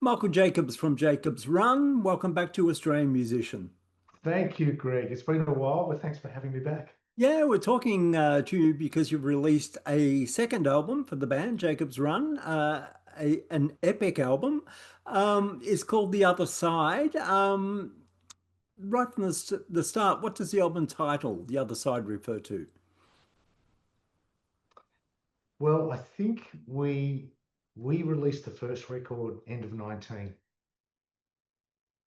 Michael Jacobs from Jacobs Run. Welcome back to Australian Musician. Thank you, Greg. It's been a while, but thanks for having me back. Yeah, we're talking to you because you've released a second album for the band, Jacobs Run, an epic album. It's called The Other Side. Right from the start, what does the album title, The Other Side, refer to? Well, I think we released the first record end of 19.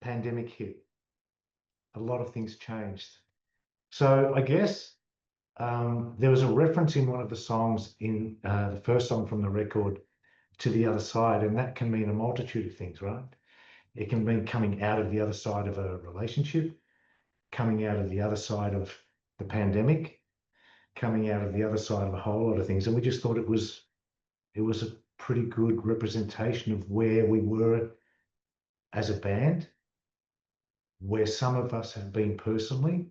Pandemic hit. A lot of things changed. So I guess there was a reference in one of the songs in the first song from the record to the other side, and that can mean a multitude of things, right? It can mean coming out of the other side of a relationship, coming out of the other side of the pandemic, coming out of the other side of a whole lot of things. And we just thought it was a pretty good representation of where we were as a band, where some of us have been personally,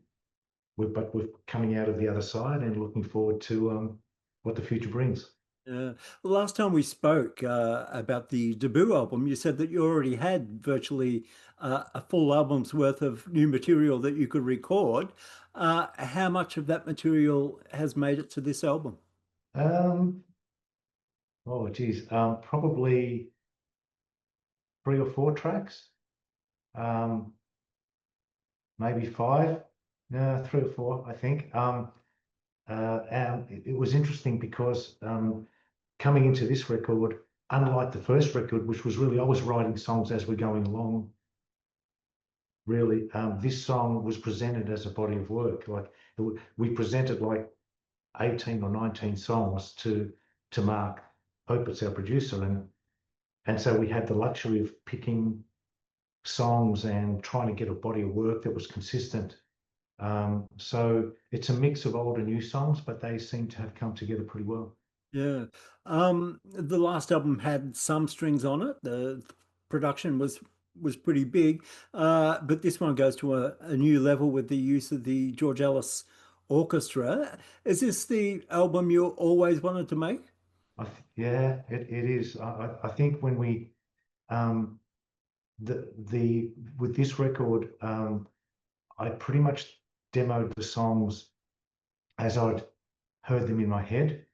but we're coming out of the other side and looking forward to what the future brings. The last time we spoke about the debut album, you said that you already had virtually a full album's worth of new material that you could record. How much of that material has made it to this album? Um, oh, geez, probably 3 or 4 tracks, um, maybe five, no, 3 or 4, I think. And it was interesting because coming into this record, unlike the first record, which was really I was writing songs as we're going along. Really, this song was presented as a body of work. We presented like 18 or 19 songs to Mark Opitz, our producer, and so we had the luxury of picking songs and trying to get a body of work that was consistent. So it's a mix of old and new songs, but they seem to have come together pretty well. Yeah. The last album had some strings on it. The production was pretty big. But this one goes to a new level with the use of the George Ellis Orchestra. Is this the album you always wanted to make? Yeah, it is. I think when we um, the with this record, I pretty much demoed the songs as I'd heard them in my head.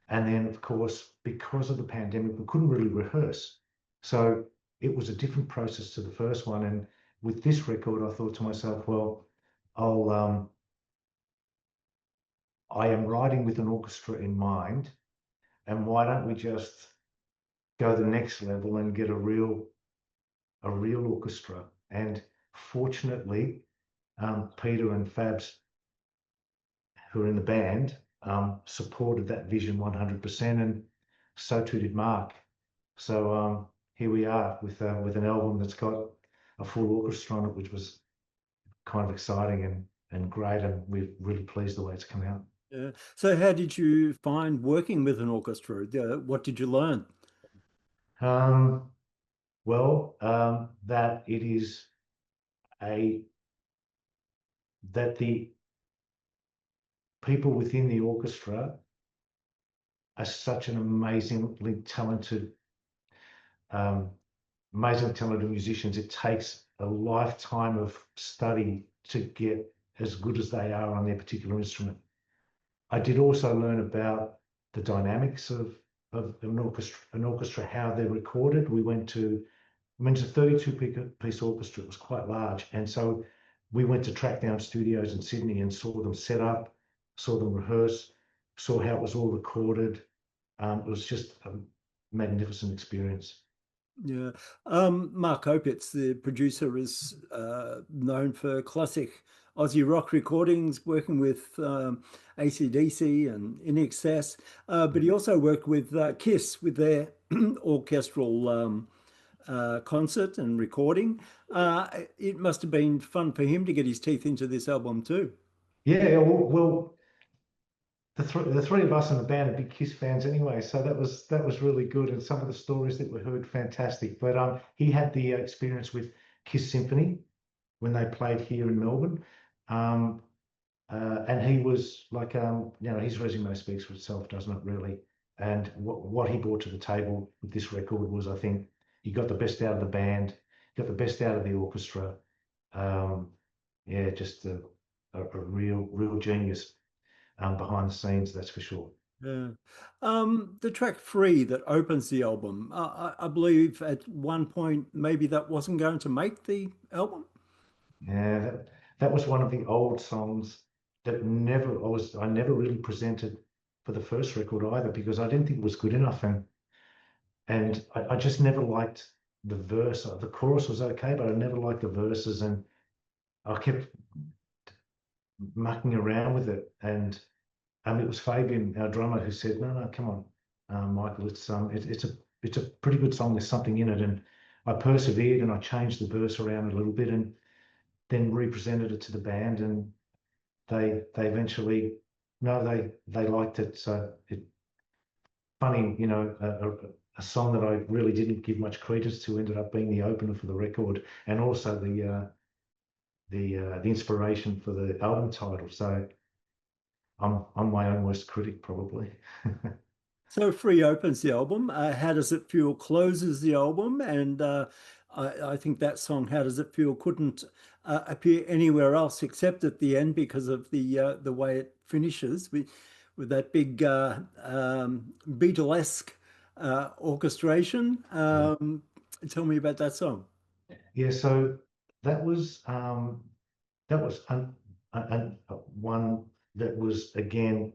And then, of course, because of the pandemic, we couldn't really rehearse. So it was a different process to the first one. And with this record, I thought to myself, well, I'll I am writing with an orchestra in mind, and why don't we just go the next level and get a real orchestra? And fortunately, Peter and Fabs, who are in the band, supported that vision 100%, and so too did Mark. So here we are with an album that's got a full orchestra on it, which was kind of exciting and great, and we're really pleased the way it's come out. Yeah. So how did you find working with an orchestra? What did you learn? Um, well, that it is a that the people within the orchestra are such an um, amazingly talented musicians. It takes a lifetime of study to get as good as they are on their particular instrument. I did also learn about the dynamics of an orchestra, how they're recorded. I mean, it's a 32-piece orchestra. It was quite large. And so we went to track down studios in Sydney and saw them set up, saw them rehearse, saw how it was all recorded. It was just a magnificent experience. Yeah. Mark Opitz, the producer, is known for classic Aussie rock recordings, working with AC/DC and In Excess. But he also worked with Kiss with their orchestral concert and recording. It must have been fun for him to get his teeth into this album too. Yeah, well, the three of us in the band are big Kiss fans anyway, so that was really good, and some of the stories that were heard fantastic. But he had the experience with Kiss Symphony when they played here in Melbourne, um, and he was like, his resume speaks for itself, doesn't it? Really, and what he brought to the table with this record was, I think, you got the best out of the band, you got the best out of the orchestra. Yeah, just a real genius behind the scenes, that's for sure. Yeah. The track Free that opens the album, I believe at one point maybe that wasn't going to make the album. Yeah, that was one of the old songs that I never really presented for the first record either because I didn't think it was good enough, and I just never liked the verse. The chorus was okay, but I never liked the verses, and I kept mucking around with it. And it was Fabian, our drummer, who said, "No, no, come on, Michael, it's a pretty good song. There's something in it." And I persevered and I changed the verse around a little bit, and then represented it to the band, and they eventually no they liked it. So it funny, a song that I really didn't give much credence to ended up being the opener for the record, and also the inspiration for the album title. So I'm my own worst critic probably. So Free opens the album. How Does It Feel closes the album, and I think that song How Does It Feel couldn't appear anywhere else except at the end because of the way it finishes with that big Beatlesque orchestration. Yeah. Tell me about that song. Yeah, so that was one that was again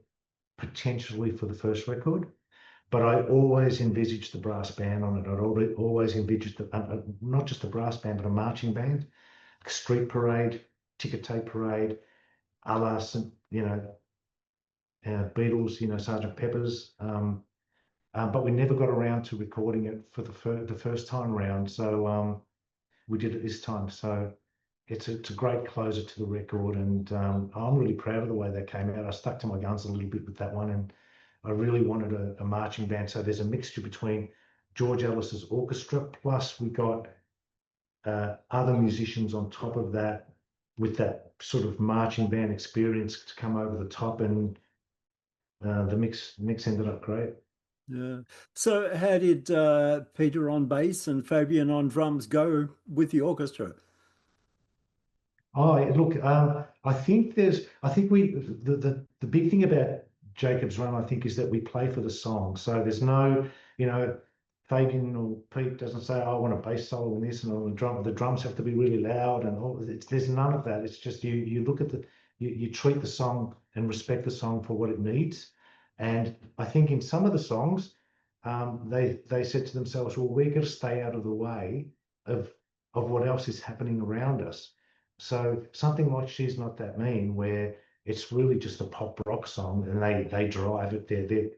potentially for the first record, but I always envisaged the brass band on it. Always envisaged not just a brass band, but a marching band, a street parade, ticker tape parade, a la Beatles, Sergeant Pepper's. But we never got around to recording it for the first time around. So we did it this time. So it's a great closer to the record, and I'm really proud of the way that came out. I stuck to my guns a little bit with that one, and I really wanted a marching band. So there's a mixture between George Ellis's orchestra, plus we got other musicians on top of that with that sort of marching band experience to come over the top, and the mix ended up great. Yeah. So how did Peter on bass and Fabian on drums go with the orchestra? Oh, look, I think the big thing about Jacob's Run, I think, is that we play for the song. So there's no, you know, Fabian or Pete doesn't say, "Oh, I want a bass solo in this," and the drums have to be really loud, and there's none of that. It's just you look at you treat the song and respect the song for what it needs. And I think in some of the songs, they said to themselves, "Well, we're going to stay out of the way of what else is happening around us." So something like She's Not That Mean, where it's really just a pop rock song and they drive it,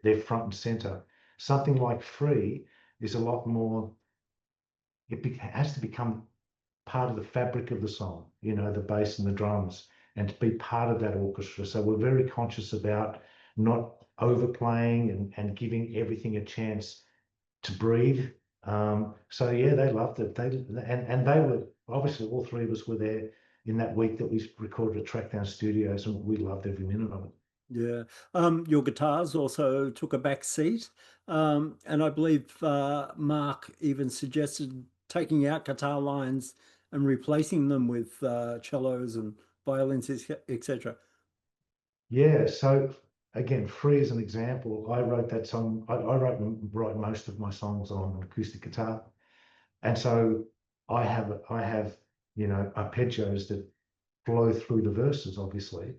they're front and center. Something like Free is a lot more, has to become part of the fabric of the song, the bass and the drums, and to be part of that orchestra. So we're very conscious about not overplaying and giving everything a chance to breathe. So yeah, they loved it. And they were obviously all three of us were there in that week that we recorded at Trackdown Studios, and we loved every minute of it. Yeah. Your guitars also took a back seat. And I believe Mark even suggested taking out guitar lines and replacing them with cellos and violins, etc. Yeah. So again, Free as an example, I wrote that song. I write most of my songs on acoustic guitar, and so I have arpeggios that flow through the verses, obviously.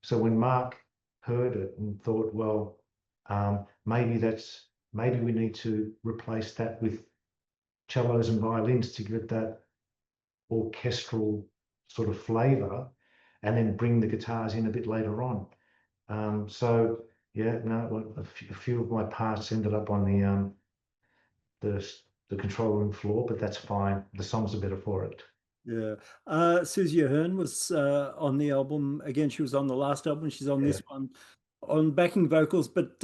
So when Mark heard it and thought, well, maybe we need to replace that with cellos and violins to get that orchestral sort of flavor, and then bring the guitars in a bit later on. So yeah, no, well, a few of my parts ended up on the the control room floor, but that's fine. The songs are better for it. Yeah. Susie Ahern was on the album. Again, she was on the last album. She's on Yeah. this one on backing vocals, but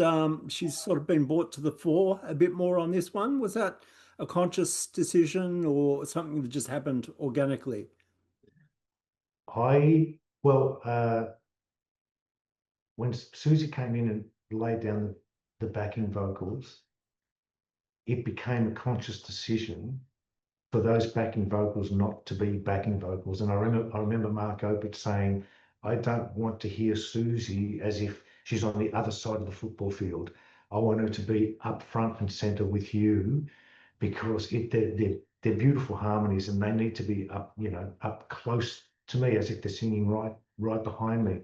she's sort of been brought to the fore a bit more on this one. Was that a conscious decision or something that just happened organically? Well, when Susie came in and laid down the backing vocals, it became a conscious decision for those backing vocals not to be backing vocals. And I remember Mark Opitz saying, I don't want to hear Susie as if she's on the other side of the football field. I want her to be up front and center with you because they're beautiful harmonies and they need to be up, up close to me as if they're singing right behind me.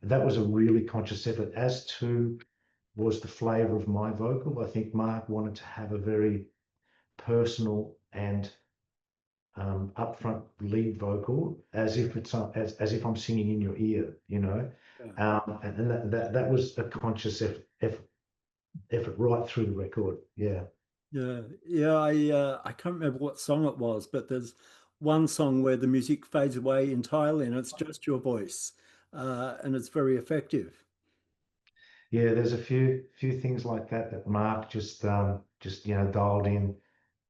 That was a really conscious effort. As to was the flavor of my vocal, I think Mark wanted to have a very personal and upfront lead vocal as if it's as if I'm singing in your ear, Yeah. and that was a conscious effort right through the record. Yeah. Yeah, yeah. I can't remember what song it was, but there's one song where the music fades away entirely, and it's just your voice, and it's very effective. Yeah, there's a few things like that that Mark just dialed in,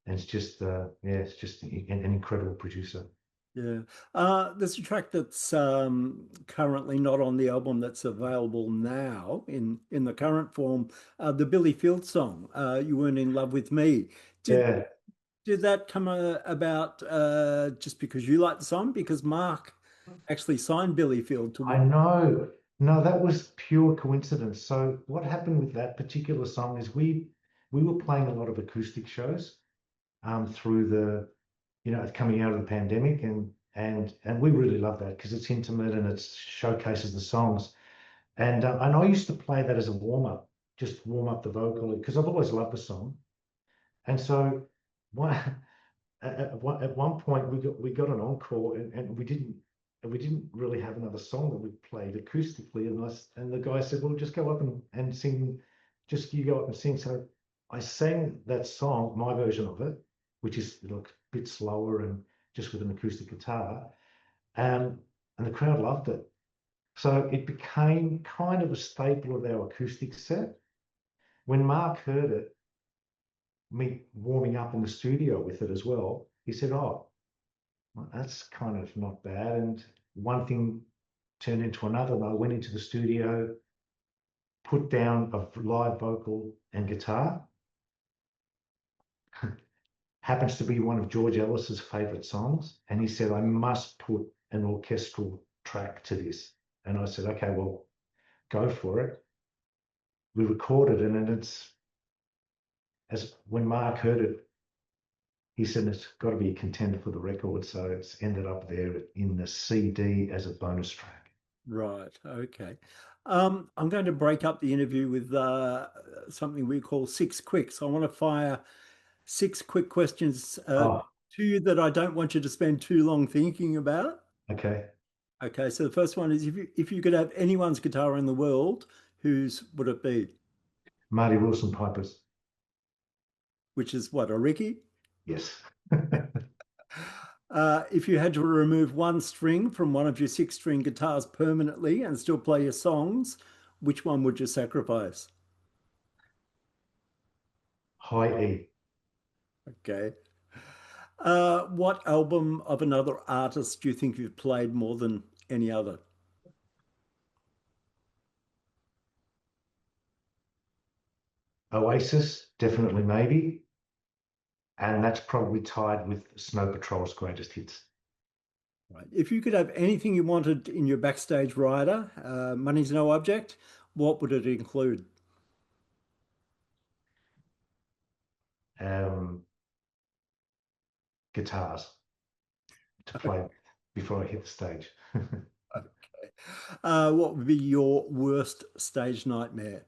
and it's just yeah, it's just an incredible producer. Yeah. There's a track that's currently not on the album that's available now in the current form, the Billy Field song, "You Weren't in Love with Me." Did Yeah, did that come about just because you like the song? Because Mark actually signed Billy Field to I work. know. No, that was pure coincidence. So what happened with that particular song is we were playing a lot of acoustic shows through the coming out of the pandemic, and we really love that because it's intimate and it showcases the songs. And I used to play that as a warm up, just warm up the vocal because I've always loved the song. And so one, at one point we got an encore, and we didn't really have another song that we played acoustically, and the guy said, well, just go up and sing, just you go up and sing. So I sang that song, my version of it, which is like a bit slower and just with an acoustic guitar, and and the crowd loved it. So it became kind of a staple of our acoustic set. When Mark heard it, me warming up in the studio with it as well, he said, oh, well, that's kind of not bad. And one thing turned into another. And I went into the studio, put down a live vocal and guitar. Happens to be one of George Ellis's favorite songs. And he said, I must put an orchestral track to this. And I said, okay, well, go for it. We recorded it, and it's as when Mark heard it, he said it's got to be a contender for the record. So it's ended up there in the CD as a bonus track. Right. Okay. I'm going to break up the interview with something we call six quicks. I want to fire six quick questions Oh, to you that I don't want you to spend too long thinking about. okay. Okay, so the first one is if you could have anyone's guitar in the world, whose would it be? Marty Wilson Pipers. Which is what, a Ricky? Yes. If you had to remove one string from one of your six-string guitars permanently and still play your songs, which one would you sacrifice? High E. Okay. What album of another artist do you think you've played more than any other? Oasis, definitely maybe. And that's probably tied with Snow Patrol's greatest hits. Right. If you could have anything you wanted in your backstage rider, money's no object, what would it include? Um, Guitars to play with before I hit the stage. Okay. What would be your worst stage nightmare?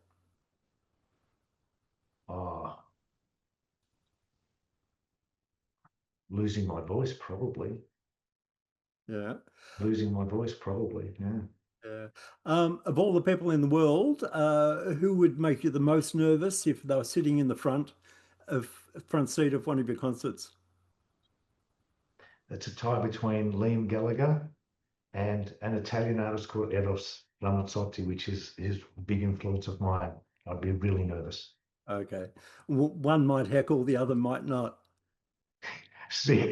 Oh, losing my voice, probably. Yeah. Losing my voice, probably. Yeah. Yeah. Of all the people in the world, who would make you the most nervous if they were sitting in the front seat of one of your concerts? It's a tie between Liam Gallagher and an Italian artist called Eros Ramazzotti, which is his big influence of mine. I'd be really nervous. Okay. One might heckle, the other might not. See,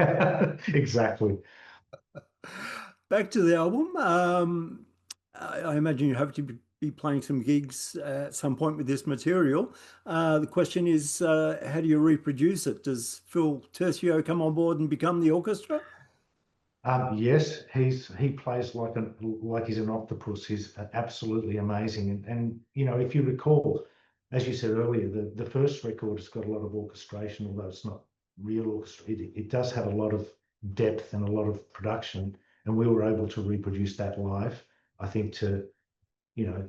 exactly. Back to the album. I imagine you have to be playing some gigs at some point with this material. The question is, how do you reproduce it? Does Phil Tercio come on board and become the orchestra? Yes, he plays like he's an octopus. He's absolutely amazing. And you know, if you recall, as you said earlier, the first record has got a lot of orchestration, although it's not real orchestra. It does have a lot of depth and a lot of production, and we were able to reproduce that live. I think to you know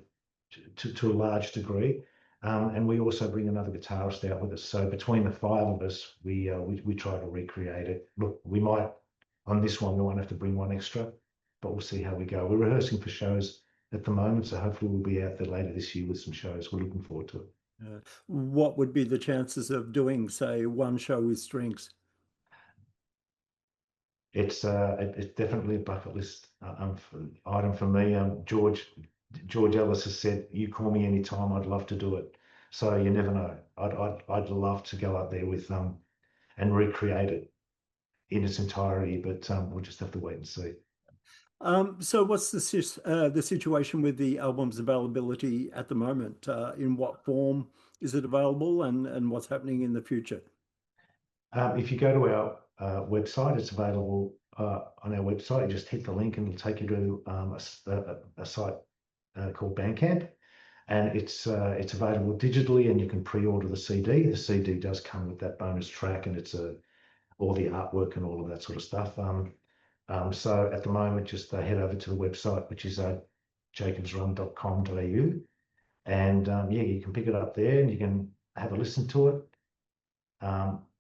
to a large degree. And we also bring another guitarist out with us. So between the five of us, we try to recreate it. Look, we might on this one we won't have to bring one extra, but we'll see how we go. We're rehearsing for shows at the moment, so hopefully we'll be out there later this year with some shows. We're looking forward to it. What would be the chances of doing, say, one show with strings? It's definitely a bucket list item for me. George Ellis has said, "You call me anytime, I'd love to do it." So you never know. I'd love to go up there with and recreate it in its entirety, but we'll just have to wait and see. So what's the situation with the album's availability at the moment? In what form is it available, and what's happening in the future? If you go to our website, it's available on our website. You just hit the link and it'll take you to a site called Bandcamp, and it's available digitally, and you can pre-order the CD. The CD does come with that bonus track, and it's all the artwork and all of that sort of stuff. So at the moment, just head over to the website, which is jacobsrun.com.au, and yeah, you can pick it up there and you can have a listen to it.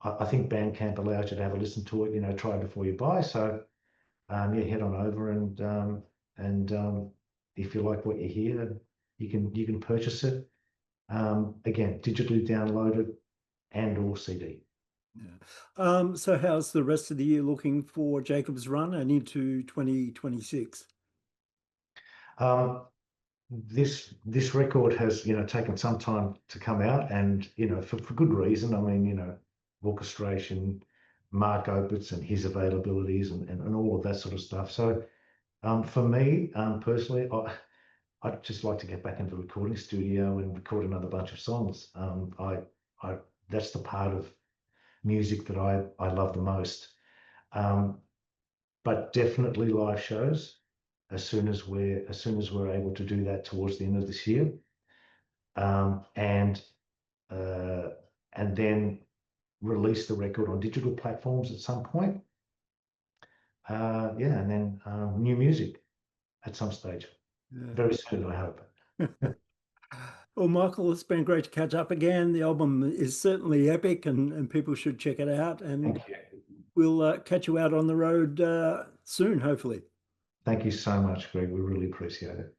I think Bandcamp allows you to have a listen to it, you know, try it before you buy. So yeah, head on over and if you like what you hear, you can purchase it. Again, digitally downloaded and or CD. Yeah. So how's the rest of the year looking for Jacob's Run and into 2026? Um, this record has taken some time to come out, and for good reason. I mean, orchestration, Mark Opitz and his availabilities and all of that sort of stuff. So for me personally, I'd just like to get back into the recording studio and record another bunch of songs. I that's the part of music that I love the most. Um, but definitely live shows as soon as we're able to do that towards the end of this year, um, and uh, and then release the record on digital platforms at some point. Yeah, and then new music at some stage Yeah. very soon, I hope. Well, Michael, it's been great to catch up again. The album is certainly epic, and people should check it out. And Thank you. we'll catch you out on the road soon, hopefully. Thank you so much, Greg. We really appreciate it.